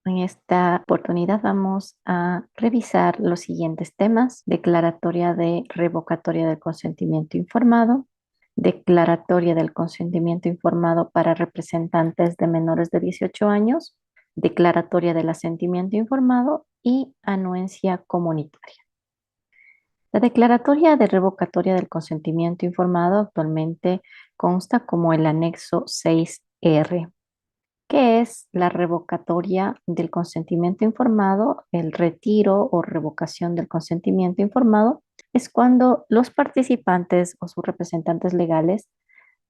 En esta oportunidad vamos a revisar los siguientes temas: declaratoria de revocatoria del consentimiento informado, declaratoria del consentimiento informado para representantes de menores de 18 años, declaratoria del asentimiento informado y anuencia comunitaria. La declaratoria de revocatoria del consentimiento informado actualmente consta como el anexo 6R. ¿Qué es la revocatoria del consentimiento informado? El retiro o revocación del consentimiento informado es cuando los participantes o sus representantes legales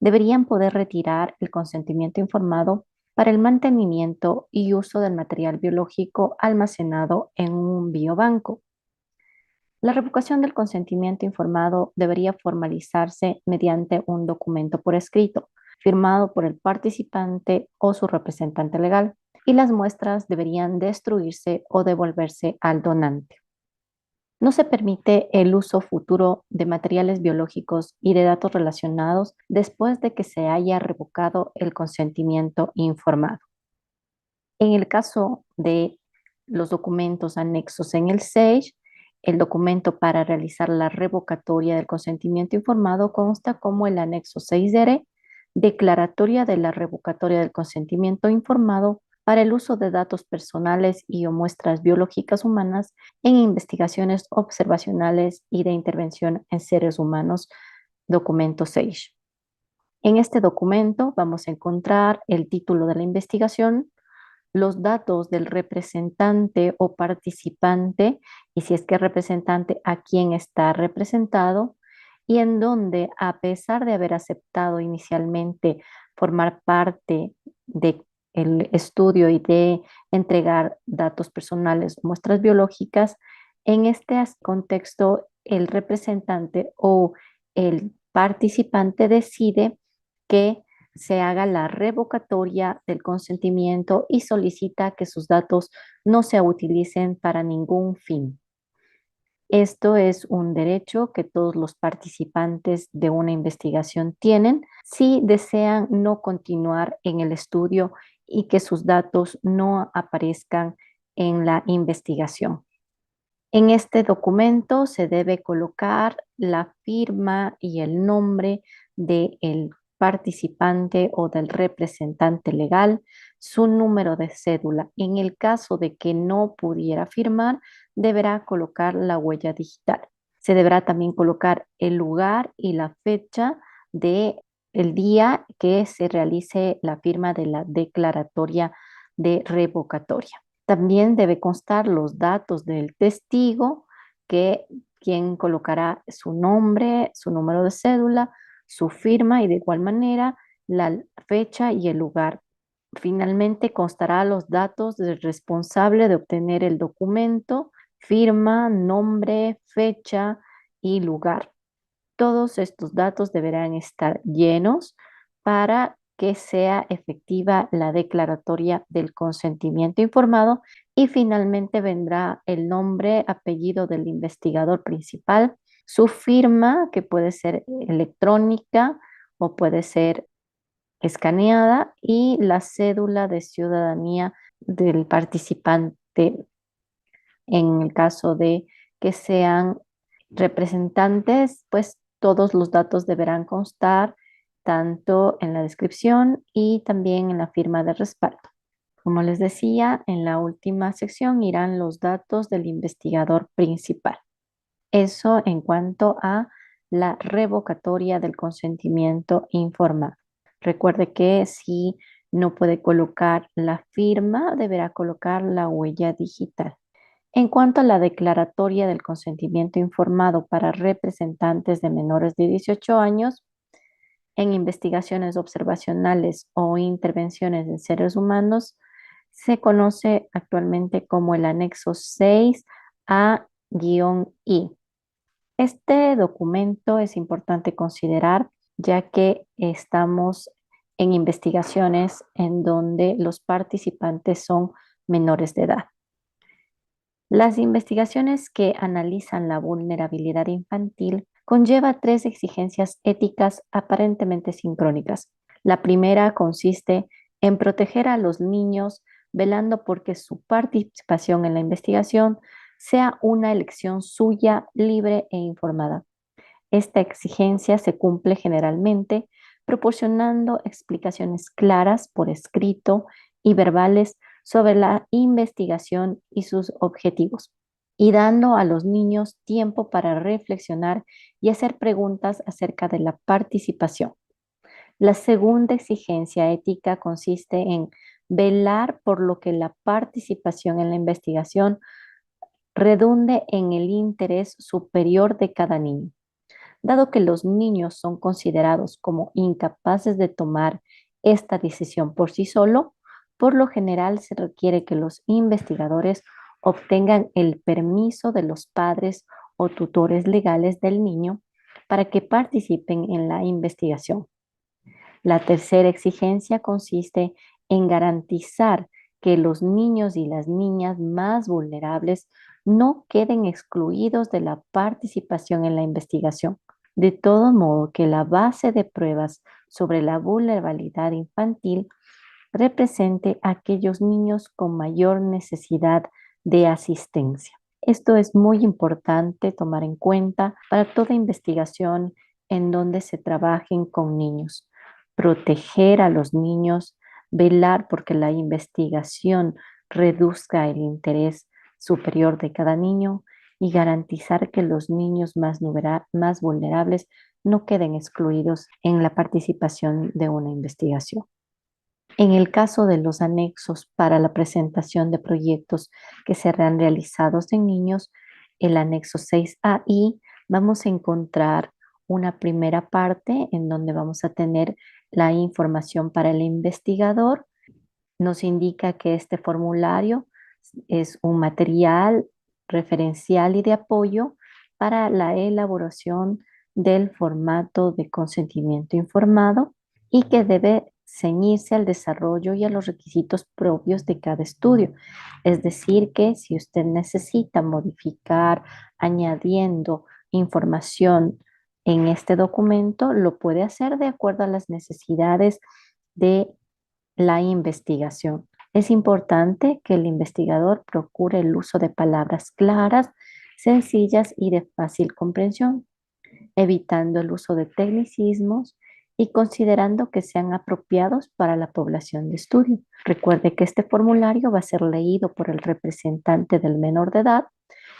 deberían poder retirar el consentimiento informado para el mantenimiento y uso del material biológico almacenado en un biobanco. La revocación del consentimiento informado debería formalizarse mediante un documento por escrito, firmado por el participante o su representante legal, y las muestras deberían destruirse o devolverse al donante. No se permite el uso futuro de materiales biológicos y de datos relacionados después de que se haya revocado el consentimiento informado. En el caso de los documentos anexos en el SAGE, el documento para realizar la revocatoria del consentimiento informado consta como el anexo 6R, declaratoria de la revocatoria del consentimiento informado para el uso de datos personales y o muestras biológicas humanas en investigaciones observacionales y de intervención en seres humanos, documento SAGE. En este documento vamos a encontrar el título de la investigación, los datos del representante o participante y si es que representante a quién está representado y en donde a pesar de haber aceptado inicialmente formar parte del estudio y de entregar datos personales o muestras biológicas, en este contexto el representante o el participante decide que se haga la revocatoria del consentimiento y solicita que sus datos no se utilicen para ningún fin. Esto es un derecho que todos los participantes de una investigación tienen si desean no continuar en el estudio y que sus datos no aparezcan en la investigación. En este documento se debe colocar la firma y el nombre del participante o del representante legal, su número de cédula. En el caso de que no pudiera firmar, deberá colocar la huella digital. Se deberá también colocar el lugar y la fecha de el día que se realice la firma de la declaratoria de revocatoria. También debe constar los datos del testigo, que quien colocará su nombre, su número de cédula, su firma y de igual manera la fecha y el lugar. Finalmente constará los datos del responsable de obtener el documento, firma, nombre, fecha y lugar. Todos estos datos deberán estar llenos para que sea efectiva la declaratoria del consentimiento informado y finalmente vendrá el nombre, apellido del investigador principal, su firma, que puede ser electrónica o puede ser escaneada, y la cédula de ciudadanía del participante en el caso de que sean representantes, pues todos los datos deberán constar tanto en la descripción y también en la firma de respaldo. Como les decía, en la última sección irán los datos del investigador principal. Eso en cuanto a la revocatoria del consentimiento informado. Recuerde que si no puede colocar la firma, deberá colocar la huella digital. En cuanto a la declaratoria del consentimiento informado para representantes de menores de 18 años, en investigaciones observacionales o intervenciones en seres humanos, se conoce actualmente como el anexo 6A-I. Este documento es importante considerar ya que estamos en investigaciones en donde los participantes son menores de edad. Las investigaciones que analizan la vulnerabilidad infantil conlleva tres exigencias éticas aparentemente sincrónicas. La primera consiste en proteger a los niños velando porque su participación en la investigación sea una elección suya, libre e informada. Esta exigencia se cumple generalmente proporcionando explicaciones claras por escrito y verbales sobre la investigación y sus objetivos, y dando a los niños tiempo para reflexionar y hacer preguntas acerca de la participación. La segunda exigencia ética consiste en velar por lo que la participación en la investigación redunde en el interés superior de cada niño. Dado que los niños son considerados como incapaces de tomar esta decisión por sí solo, por lo general se requiere que los investigadores obtengan el permiso de los padres o tutores legales del niño para que participen en la investigación. La tercera exigencia consiste en garantizar que los niños y las niñas más vulnerables no queden excluidos de la participación en la investigación. De todo modo que la base de pruebas sobre la vulnerabilidad infantil represente a aquellos niños con mayor necesidad de asistencia. Esto es muy importante tomar en cuenta para toda investigación en donde se trabajen con niños. Proteger a los niños, velar porque la investigación reduzca el interés superior de cada niño y garantizar que los niños más vulnerables no queden excluidos en la participación de una investigación. En el caso de los anexos para la presentación de proyectos que serán realizados en niños, el anexo 6AI, vamos a encontrar una primera parte en donde vamos a tener la información para el investigador. Nos indica que este formulario es un material referencial y de apoyo para la elaboración del formato de consentimiento informado y que debe ceñirse al desarrollo y a los requisitos propios de cada estudio. Es decir, que si usted necesita modificar añadiendo información en este documento, lo puede hacer de acuerdo a las necesidades de la investigación. Es importante que el investigador procure el uso de palabras claras, sencillas y de fácil comprensión, evitando el uso de tecnicismos y considerando que sean apropiados para la población de estudio. Recuerde que este formulario va a ser leído por el representante del menor de edad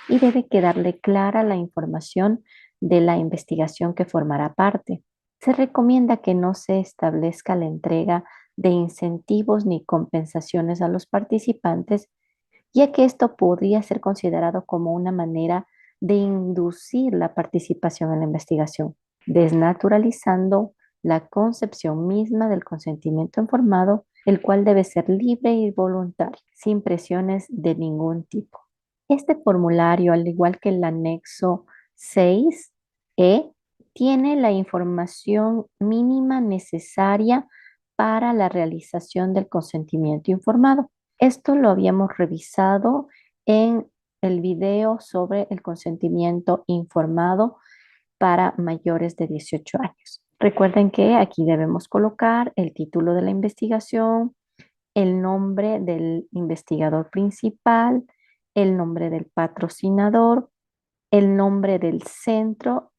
y debe quedarle clara la información de la investigación que formará parte. Se recomienda que no se establezca la entrega de incentivos ni compensaciones a los participantes, ya que esto podría ser considerado como una manera de inducir la participación en la investigación, desnaturalizando la concepción misma del consentimiento informado, el cual debe ser libre y voluntario, sin presiones de ningún tipo. Este formulario, al igual que el anexo 6E, tiene la información mínima necesaria para la realización del consentimiento informado. Esto lo habíamos revisado en el video sobre el consentimiento informado para mayores de 18 años. Recuerden que aquí debemos colocar el título de la investigación, el nombre del investigador principal, el nombre del patrocinador, el nombre del centro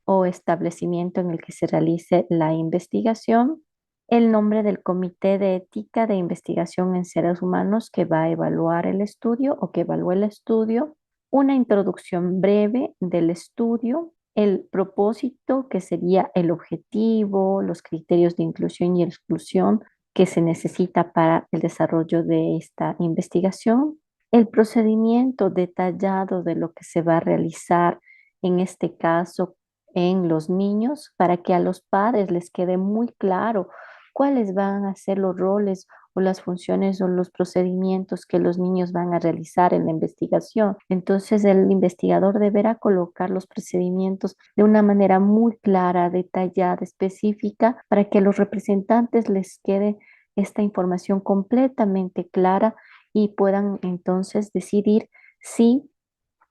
o establecimiento en el que se realice la investigación, el nombre del comité de ética de investigación en seres humanos que va a evaluar el estudio o que evalúa el estudio, una introducción breve del estudio, el propósito que sería el objetivo, los criterios de inclusión y exclusión que se necesita para el desarrollo de esta investigación, el procedimiento detallado de lo que se va a realizar en este caso en los niños para que a los padres les quede muy claro cuáles van a ser los roles o las funciones o los procedimientos que los niños van a realizar en la investigación. Entonces el investigador deberá colocar los procedimientos de una manera muy clara, detallada, específica, para que a los representantes les quede esta información completamente clara y puedan entonces decidir si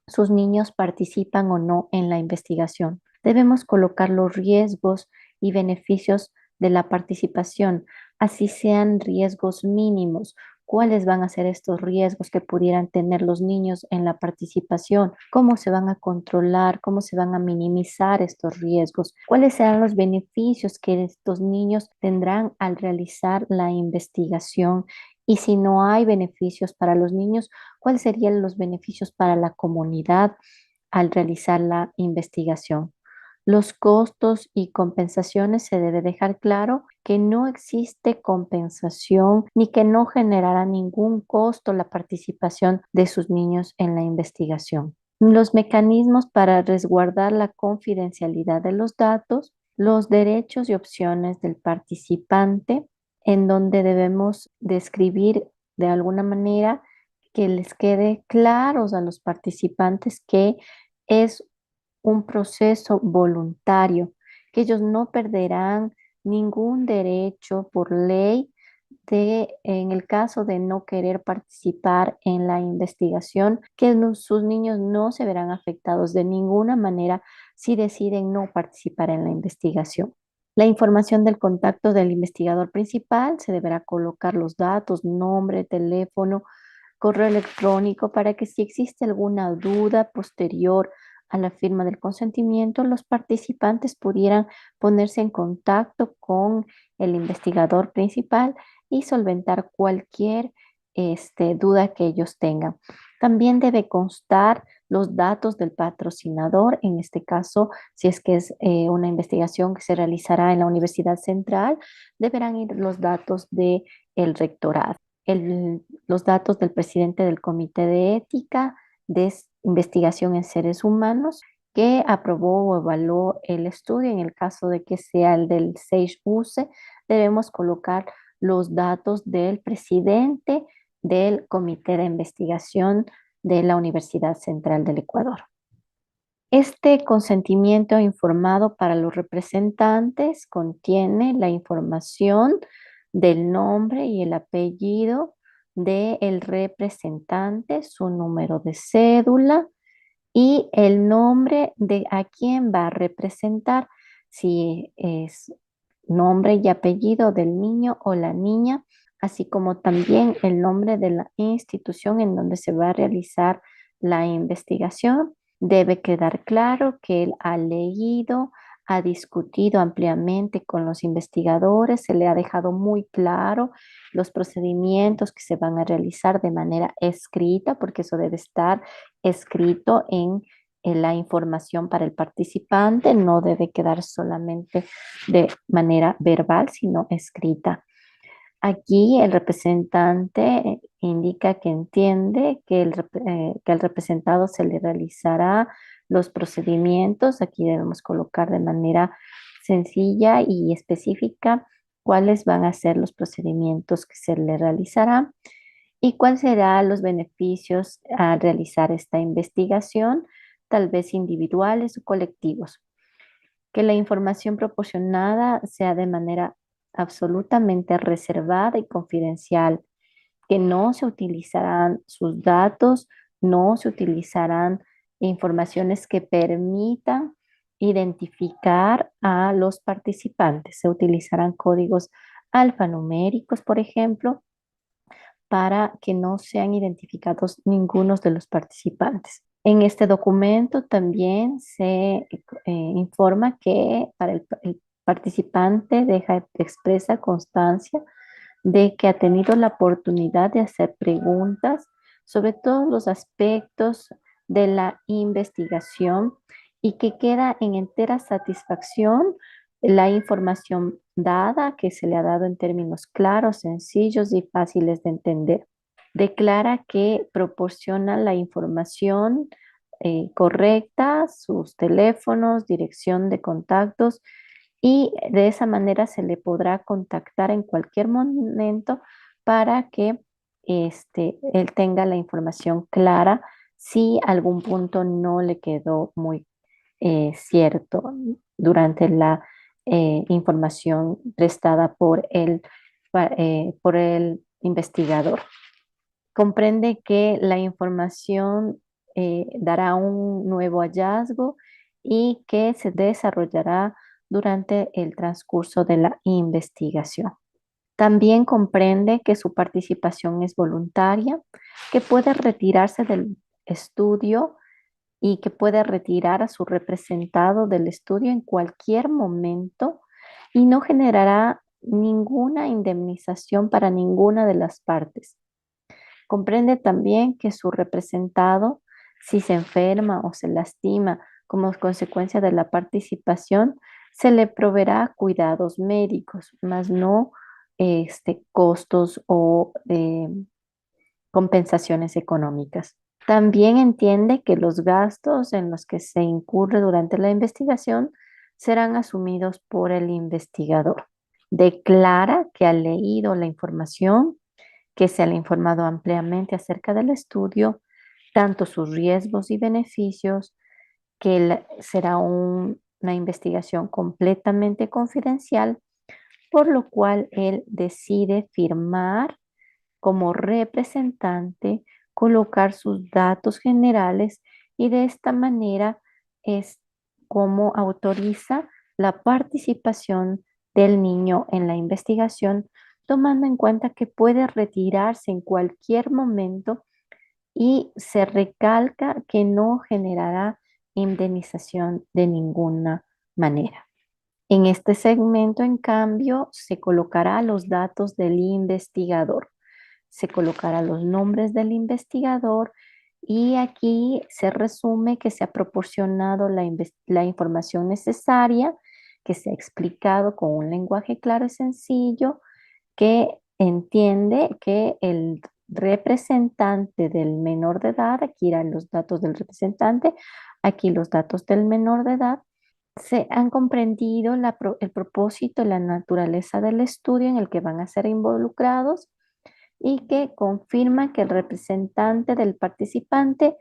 sus niños participan o no en la investigación. Debemos colocar los riesgos y beneficios de la participación, así sean riesgos mínimos, cuáles van a ser estos riesgos que pudieran tener los niños en la participación, cómo se van a controlar, cómo se van a minimizar estos riesgos, cuáles serán los beneficios que estos niños tendrán al realizar la investigación y si no hay beneficios para los niños, cuáles serían los beneficios para la comunidad al realizar la investigación. Los costos y compensaciones se debe dejar claro que no existe compensación ni que no generará ningún costo la participación de sus niños en la investigación. Los mecanismos para resguardar la confidencialidad de los datos, los derechos y opciones del participante, en donde debemos describir de alguna manera que les quede claros a los participantes que es un proceso voluntario, que ellos no perderán ningún derecho por ley en el caso de no querer participar en la investigación, que sus niños no se verán afectados de ninguna manera si deciden no participar en la investigación. La información del contacto del investigador principal se deberá colocar los datos, nombre, teléfono, correo electrónico para que si existe alguna duda posterior a la firma del consentimiento, los participantes pudieran ponerse en contacto con el investigador principal y solventar cualquier duda que ellos tengan. También debe constar los datos del patrocinador, en este caso, si es que es una investigación que se realizará en la Universidad Central, deberán ir los datos del rectorado, los datos del presidente del Comité de Ética de Investigación en Seres Humanos que aprobó o evaluó el estudio. En el caso de que sea el del SAGE-USE, debemos colocar los datos del presidente del Comité de Investigación de la Universidad Central del Ecuador. Este consentimiento informado para los representantes contiene la información del nombre y el apellido del representante, su número de cédula y el nombre de a quién va a representar, si es nombre y apellido del niño o la niña, así como también el nombre de la institución en donde se va a realizar la investigación. Debe quedar claro que él ha leído, ha discutido ampliamente con los investigadores, se le ha dejado muy claro los procedimientos que se van a realizar de manera escrita, porque eso debe estar escrito en la información para el participante, no debe quedar solamente de manera verbal, sino escrita. Aquí el representante indica que entiende que al representado se le realizará los procedimientos. Aquí debemos colocar de manera sencilla y específica cuáles van a ser los procedimientos que se le realizará y cuáles serán los beneficios a realizar esta investigación, tal vez individuales o colectivos. Que la información proporcionada sea de manera absolutamente reservada y confidencial, que no se utilizarán sus datos, no se utilizarán informaciones que permitan identificar a los participantes. Se utilizarán códigos alfanuméricos, por ejemplo, para que no sean identificados ninguno de los participantes. En este documento también se informa que para el participante expresa constancia de que ha tenido la oportunidad de hacer preguntas sobre todos los aspectos de la investigación y que queda en entera satisfacción la información dada, que se le ha dado en términos claros, sencillos y fáciles de entender. Declara que proporciona la información correcta, sus teléfonos, dirección de contactos y de esa manera se le podrá contactar en cualquier momento para que él tenga la información clara si algún punto no le quedó muy cierto durante la información prestada por el investigador. Comprende que la información dará un nuevo hallazgo y que se desarrollará durante el transcurso de la investigación. También comprende que su participación es voluntaria, que puede retirarse del estudio y que puede retirar a su representado del estudio en cualquier momento y no generará ninguna indemnización para ninguna de las partes. Comprende también que su representado, si se enferma o se lastima como consecuencia de la participación, se le proveerá cuidados médicos, más no costos o compensaciones económicas. También entiende que los gastos en los que se incurre durante la investigación serán asumidos por el investigador. Declara que ha leído la información, que se le ha informado ampliamente acerca del estudio, tanto sus riesgos y beneficios, que será una investigación completamente confidencial, por lo cual él decide firmar como representante, colocar sus datos generales y de esta manera es como autoriza la participación del niño en la investigación, tomando en cuenta que puede retirarse en cualquier momento y se recalca que no generará indemnización de ninguna manera. En este segmento, en cambio, se colocará los datos del investigador, se colocará los nombres del investigador y aquí se resume que se ha proporcionado la información necesaria, que se ha explicado con un lenguaje claro y sencillo, que entiende que el representante del menor de edad, aquí irán los datos del representante, aquí los datos del menor de edad, se han comprendido el propósito y la naturaleza del estudio en el que van a ser involucrados y que confirma que el representante del participante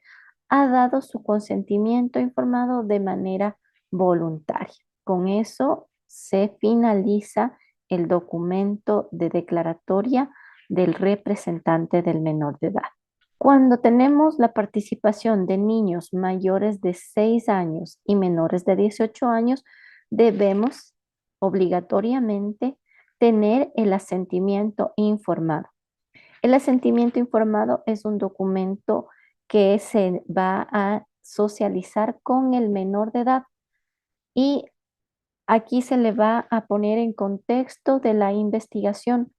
ha dado su consentimiento informado de manera voluntaria. Con eso se finaliza el documento de declaratoria del representante del menor de edad. Cuando tenemos la participación de niños mayores de 6 años y menores de 18 años, debemos obligatoriamente tener el asentimiento informado. El asentimiento informado es un documento que se va a socializar con el menor de edad y aquí se le va a poner en contexto de la investigación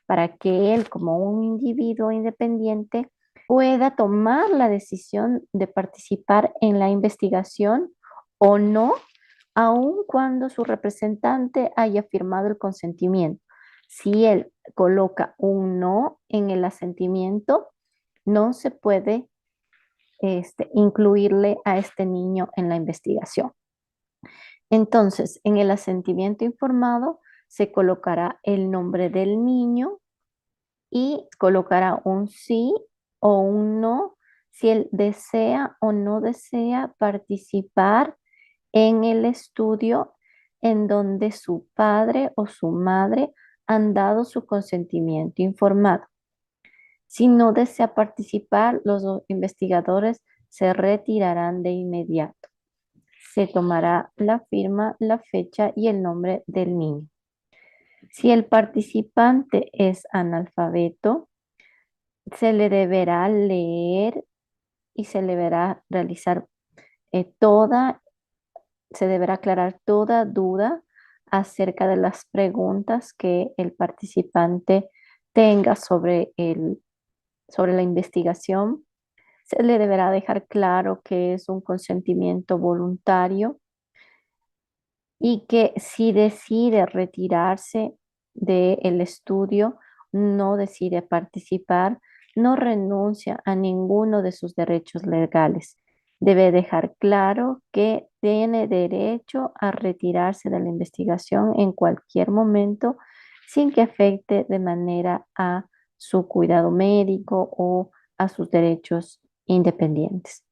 para que él, como un individuo independiente, pueda tomar la decisión de participar en la investigación o no, aun cuando su representante haya firmado el consentimiento. Si él coloca un no en el asentimiento, no se puede incluirle a este niño en la investigación. Entonces, en el asentimiento informado se colocará el nombre del niño y colocará un sí o un no si él desea o no desea participar en el estudio en donde su padre o su madre han dado su consentimiento informado. Si no desea participar, los investigadores se retirarán de inmediato. Se tomará la firma, la fecha y el nombre del niño. Si el participante es analfabeto, se le deberá leer y se le deberá realizar toda, se deberá aclarar toda duda acerca de las preguntas que el participante tenga sobre la investigación. Se le deberá dejar claro que es un consentimiento voluntario y que si decide retirarse del estudio, no decide participar, no renuncia a ninguno de sus derechos legales. Debe dejar claro que tiene derecho a retirarse de la investigación en cualquier momento sin que afecte de manera a su cuidado médico o a sus derechos independientes.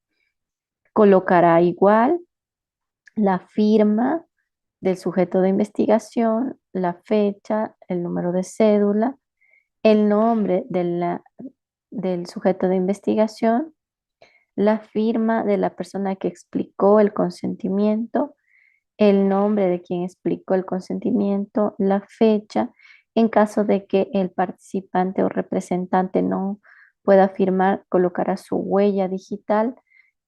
Colocará igual la firma del sujeto de investigación, la fecha, el número de cédula, el nombre del sujeto de investigación, la firma de la persona que explicó el consentimiento, el nombre de quien explicó el consentimiento, la fecha En caso de que el participante o representante no pueda firmar, colocará su huella digital,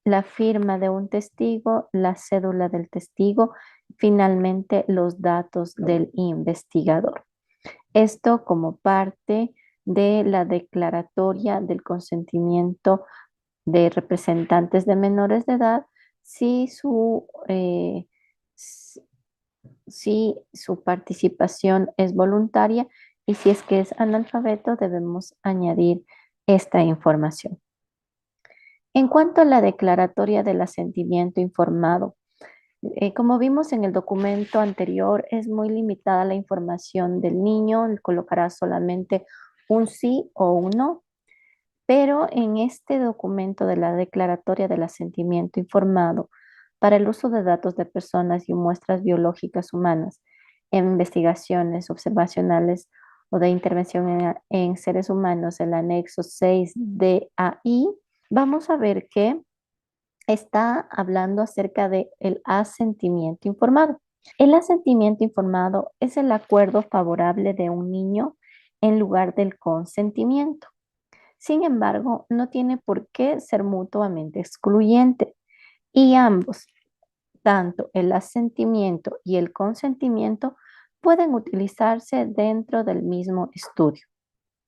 la firma de un testigo, la cédula del testigo, finalmente los datos del investigador. Esto como parte de la declaratoria del consentimiento de representantes de menores de edad si s- si su participación es voluntaria y si es que es analfabeto, debemos añadir esta información. En cuanto a la declaratoria del asentimiento informado, como vimos en el documento anterior, es muy limitada la información del niño, colocará solamente un sí o un no, pero en este documento de la declaratoria del asentimiento informado para el uso de datos de personas y muestras biológicas humanas en investigaciones observacionales o de intervención en seres humanos, el anexo 6 de AI, vamos a ver que está hablando acerca de el asentimiento informado. El asentimiento informado es el acuerdo favorable de un niño en lugar del consentimiento. Sin embargo, no tiene por qué ser mutuamente excluyente y ambos, tanto el asentimiento y el consentimiento, pueden utilizarse dentro del mismo estudio.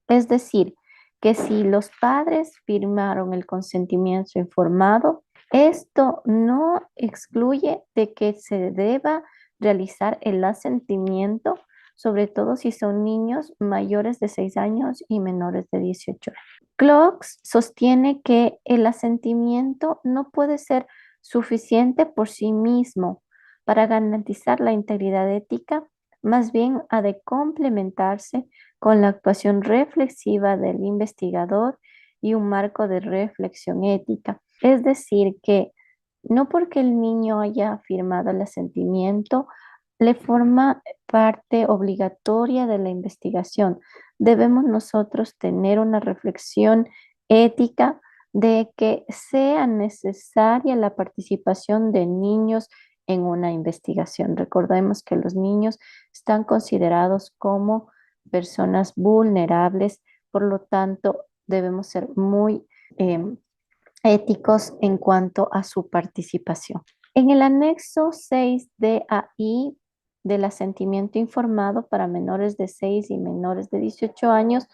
Es decir, que si los padres firmaron el consentimiento informado, esto no excluye de que se deba realizar el asentimiento, sobre todo si son niños mayores de 6 años y menores de 18 años. Clocks sostiene que el asentimiento no puede ser suficiente por sí mismo para garantizar la integridad ética, más bien ha de complementarse con la actuación reflexiva del investigador y un marco de reflexión ética. Es decir, que no porque el niño haya firmado el asentimiento, le forma parte obligatoria de la investigación. Debemos nosotros tener una reflexión ética de que sea necesaria la participación de niños en una investigación. Recordemos que los niños están considerados como personas vulnerables, por lo tanto debemos ser muy éticos en cuanto a su participación. En el anexo 6 de AI del asentimiento informado para menores de 6 y menores de 18 años,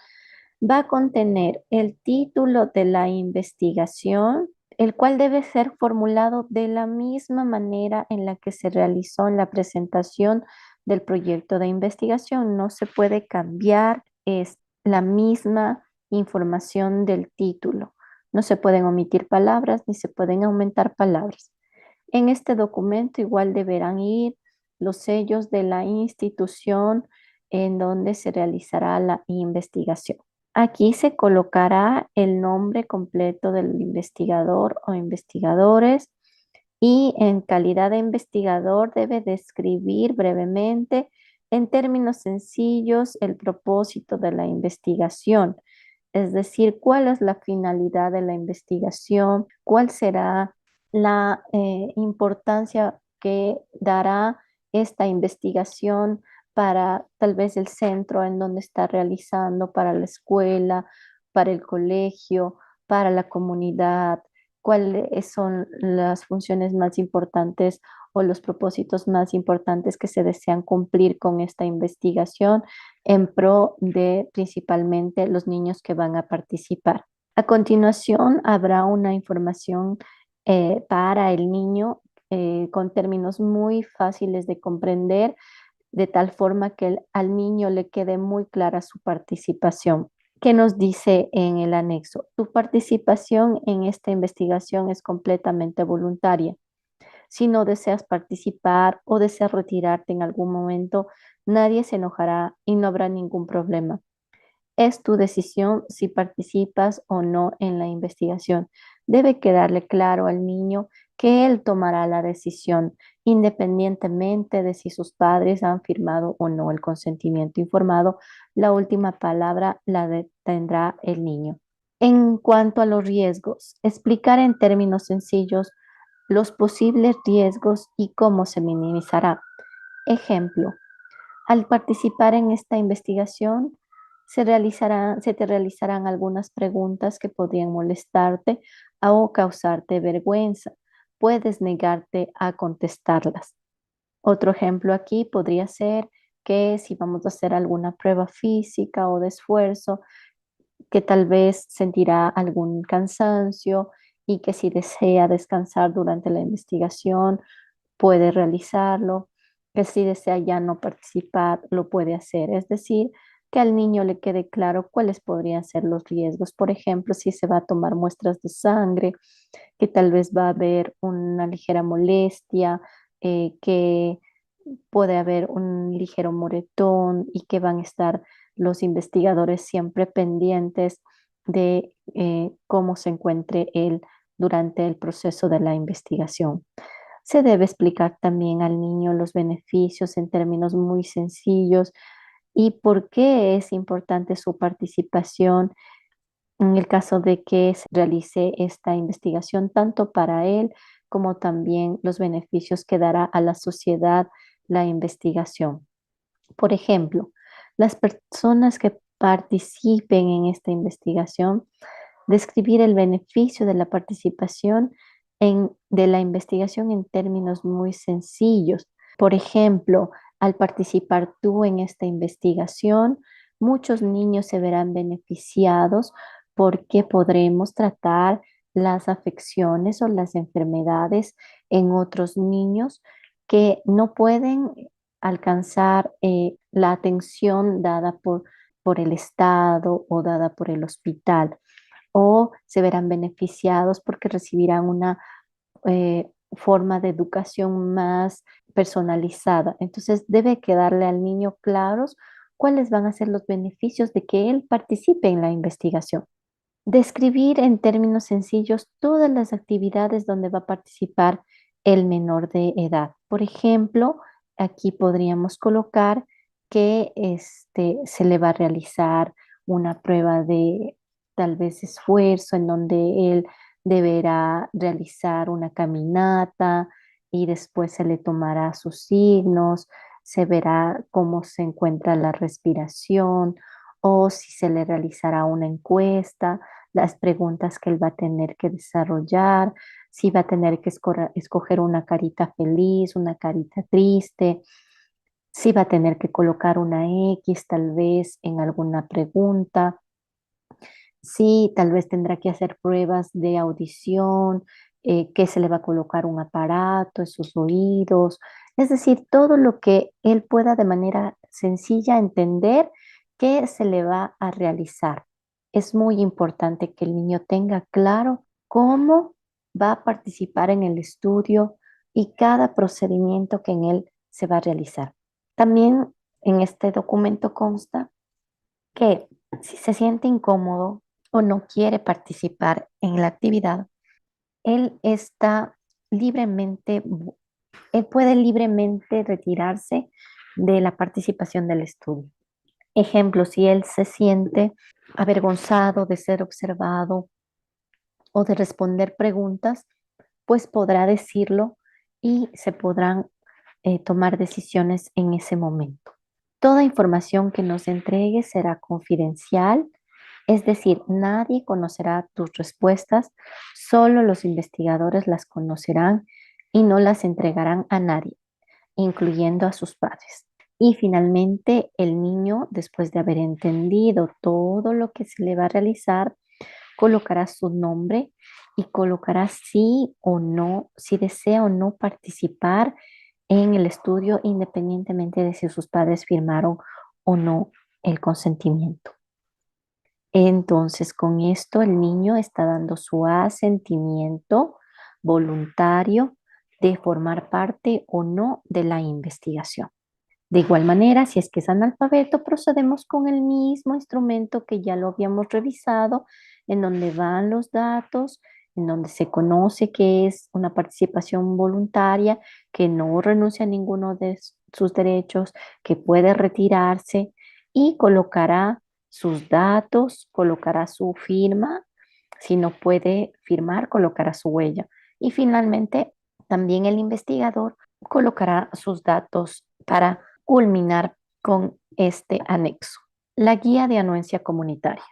va a contener el título de la investigación, el cual debe ser formulado de la misma manera en la que se realizó en la presentación del proyecto de investigación. No se puede cambiar, es la misma información del título. No se pueden omitir palabras ni se pueden aumentar palabras. En este documento igual deberán ir los sellos de la institución en donde se realizará la investigación. Aquí se colocará el nombre completo del investigador o investigadores y en calidad de investigador debe describir brevemente en términos sencillos el propósito de la investigación, es decir, cuál es la finalidad de la investigación, cuál será la importancia que dará esta investigación para tal vez el centro en donde está realizando, para la escuela, para el colegio, para la comunidad, cuáles son las funciones más importantes o los propósitos más importantes que se desean cumplir con esta investigación en pro de principalmente los niños que van a participar. A continuación, habrá una información para el niño con términos muy fáciles de comprender, de tal forma que al niño le quede muy clara su participación. ¿Qué nos dice en el anexo? Tu participación en esta investigación es completamente voluntaria. Si no deseas participar o deseas retirarte en algún momento, nadie se enojará y no habrá ningún problema. Es tu decisión si participas o no en la investigación. Debe quedarle claro al niño que él tomará la decisión, independientemente de si sus padres han firmado o no el consentimiento informado. La última palabra tendrá el niño. En cuanto a los riesgos, explicar en términos sencillos los posibles riesgos y cómo se minimizará. Ejemplo, Al participar en esta investigación, se te realizarán algunas preguntas que podrían molestarte o causarte vergüenza. Puedes negarte a contestarlas. Otro ejemplo aquí podría ser que si vamos a hacer alguna prueba física o de esfuerzo, que tal vez sentirá algún cansancio y que si desea descansar durante la investigación, puede realizarlo, que si desea ya no participar, lo puede hacer. Es decir, que al niño le quede claro cuáles podrían ser los riesgos. Por ejemplo, si se va a tomar muestras de sangre, que tal vez va a haber una ligera molestia, que puede haber un ligero moretón y que van a estar los investigadores siempre pendientes de cómo se encuentre él durante el proceso de la investigación. Se debe explicar también al niño los beneficios en términos muy sencillos y por qué es importante su participación en el caso de que se realice esta investigación, tanto para él como también los beneficios que dará a la sociedad la investigación. Por ejemplo, las personas que participen en esta investigación, describir el beneficio de la participación de la investigación en términos muy sencillos. Por ejemplo, al participar tú en esta investigación, muchos niños se verán beneficiados porque podremos tratar las afecciones o las enfermedades en otros niños que no pueden alcanzar la atención dada por el Estado o dada por el hospital, o se verán beneficiados porque recibirán una forma de educación más personalizada. Entonces debe quedarle al niño claros cuáles van a ser los beneficios de que él participe en la investigación. Describir en términos sencillos todas las actividades donde va a participar el menor de edad. Por ejemplo, aquí podríamos colocar que se le va a realizar una prueba de tal vez esfuerzo en donde él deberá realizar una caminata y después se le tomará sus signos, se verá cómo se encuentra la respiración o si se le realizará una encuesta, las preguntas que él va a tener que desarrollar, si va a tener que escoger una carita feliz, una carita triste, si va a tener que colocar una X tal vez en alguna pregunta, si tal vez tendrá que hacer pruebas de audición, que se le va a colocar un aparato en sus oídos, es decir, todo lo que él pueda de manera sencilla entender que se le va a realizar. Es muy importante que el niño tenga claro cómo va a participar en el estudio y cada procedimiento que en él se va a realizar. También en este documento consta que si se siente incómodo o no quiere participar en la actividad, él está libremente, él puede libremente retirarse de la participación del estudio. Ejemplo, si él se siente avergonzado de ser observado o de responder preguntas, pues podrá decirlo y se podrán tomar decisiones en ese momento. Toda información que nos entregue será confidencial, es decir, nadie conocerá tus respuestas, solo los investigadores las conocerán y no las entregarán a nadie, incluyendo a sus padres. Y finalmente, el niño, después de haber entendido todo lo que se le va a realizar, colocará su nombre y colocará sí o no, si desea o no participar en el estudio, independientemente de si sus padres firmaron o no el consentimiento. Entonces, con esto el niño está dando su asentimiento voluntario de formar parte o no de la investigación. De igual manera, si es que es analfabeto, procedemos con el mismo instrumento que ya lo habíamos revisado, en donde van los datos, en donde se conoce que es una participación voluntaria, que no renuncia a ninguno de sus derechos, que puede retirarse y colocará sus datos, colocará su firma. Si no puede firmar, colocará su huella. Y finalmente, también el investigador colocará sus datos para culminar con este anexo. La guía de anuencia comunitaria,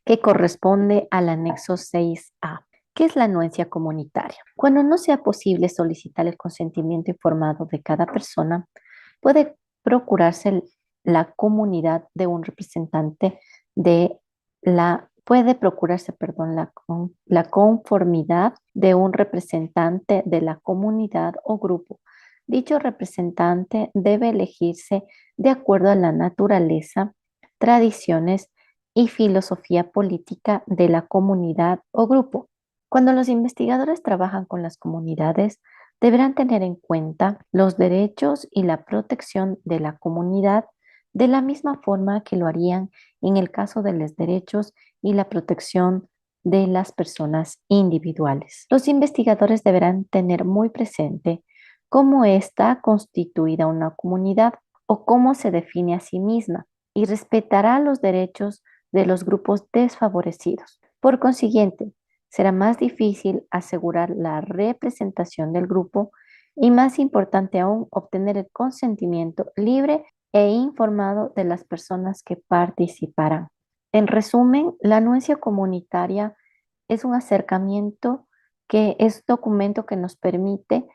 que corresponde al anexo 6A. ¿Qué es la anuencia comunitaria? Cuando no sea posible solicitar el consentimiento informado de cada persona, puede procurarse la comunidad de un representante de puede procurarse, perdón, la conformidad de un representante de la comunidad o grupo. Dicho representante debe elegirse de acuerdo a la naturaleza, tradiciones y filosofía política de la comunidad o grupo. Cuando los investigadores trabajan con las comunidades, deberán tener en cuenta los derechos y la protección de la comunidad de la misma forma que lo harían en el caso de los derechos y la protección de las personas individuales. Los investigadores deberán tener muy presente cómo está constituida una comunidad o cómo se define a sí misma y respetará los derechos de los grupos desfavorecidos. Por consiguiente, será más difícil asegurar la representación del grupo y, más importante aún, obtener el consentimiento libre e informado de las personas que participarán. En resumen, la anuencia comunitaria es un acercamiento que es documento que nos permite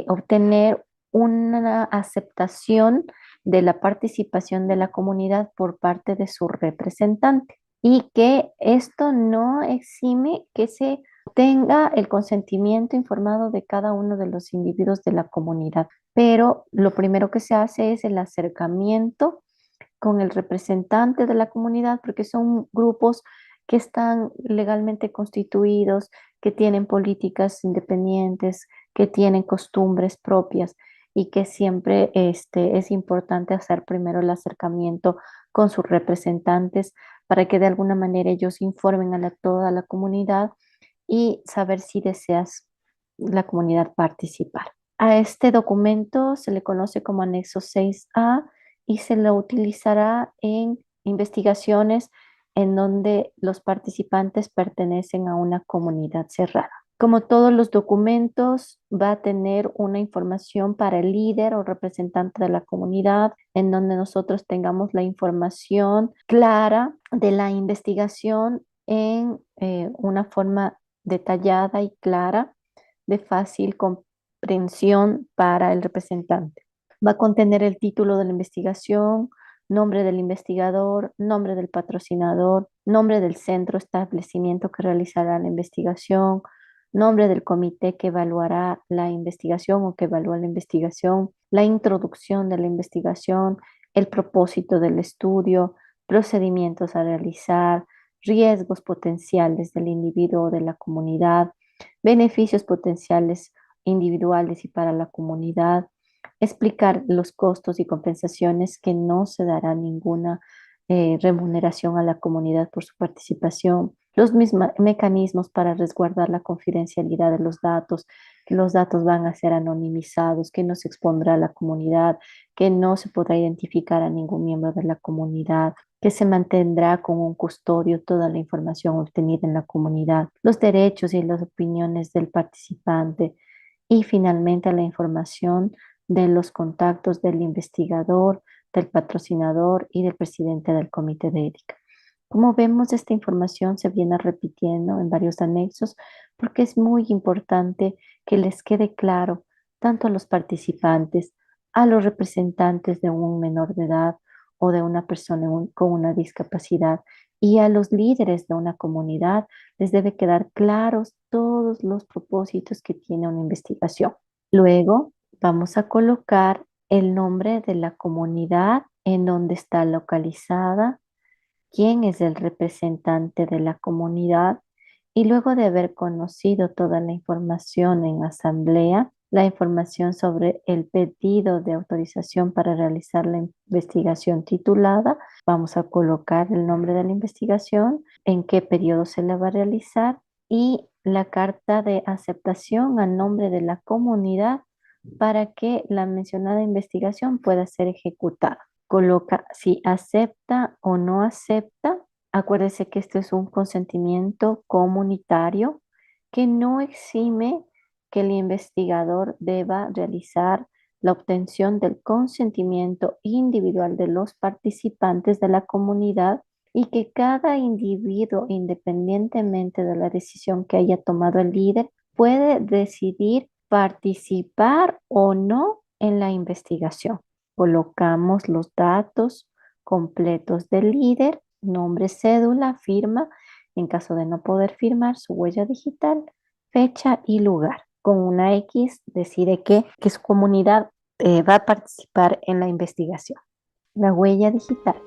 obtener una aceptación de la participación de la comunidad por parte de su representante y que esto no exime que se tenga el consentimiento informado de cada uno de los individuos de la comunidad. Pero lo primero que se hace es el acercamiento con el representante de la comunidad, porque son grupos que están legalmente constituidos, que tienen políticas independientes, que tienen costumbres propias y que siempre es importante hacer primero el acercamiento con sus representantes para que de alguna manera ellos informen a toda la comunidad y saber si deseas la comunidad participar. A este documento se le conoce como anexo 6A y se lo utilizará en investigaciones en donde los participantes pertenecen a una comunidad cerrada. Como todos los documentos, va a tener una información para el líder o representante de la comunidad, en donde nosotros tengamos la información clara de la investigación en una forma detallada y clara, de fácil comprensión para el representante. Va a contener el título de la investigación, nombre del investigador, nombre del patrocinador, nombre del centro o establecimiento que realizará la investigación, nombre del comité que evaluará la investigación o que evalúa la investigación, la introducción de la investigación, el propósito del estudio, procedimientos a realizar, riesgos potenciales del individuo o de la comunidad, beneficios potenciales individuales y para la comunidad, explicar los costos y compensaciones que no se dará ninguna remuneración a la comunidad por su participación, los mismos mecanismos para resguardar la confidencialidad de los datos, que los datos van a ser anonimizados, que no se expondrá a la comunidad, que no se podrá identificar a ningún miembro de la comunidad, que se mantendrá con un custodio toda la información obtenida en la comunidad, los derechos y las opiniones del participante y finalmente la información de los contactos del investigador, del patrocinador y del presidente del comité de ética. Como vemos, esta información se viene repitiendo en varios anexos porque es muy importante que les quede claro tanto a los participantes, a los representantes de un menor de edad o de una persona con una discapacidad y a los líderes de una comunidad les debe quedar claros todos los propósitos que tiene una investigación. Luego vamos a colocar el nombre de la comunidad en donde está localizada, quién es el representante de la comunidad y luego de haber conocido toda la información en asamblea, la información sobre el pedido de autorización para realizar la investigación titulada, vamos a colocar el nombre de la investigación, en qué periodo se la va a realizar y la carta de aceptación a nombre de la comunidad para que la mencionada investigación pueda ser ejecutada. Coloca si acepta o no acepta. Acuérdese que esto es un consentimiento comunitario que no exime que el investigador deba realizar la obtención del consentimiento individual de los participantes de la comunidad y que cada individuo, independientemente de la decisión que haya tomado el líder, puede decidir participar o no en la investigación. Colocamos los datos completos del líder, nombre, cédula, firma, en caso de no poder firmar, su huella digital, fecha y lugar. Con una X decide que su comunidad va a participar en la investigación. La huella digital.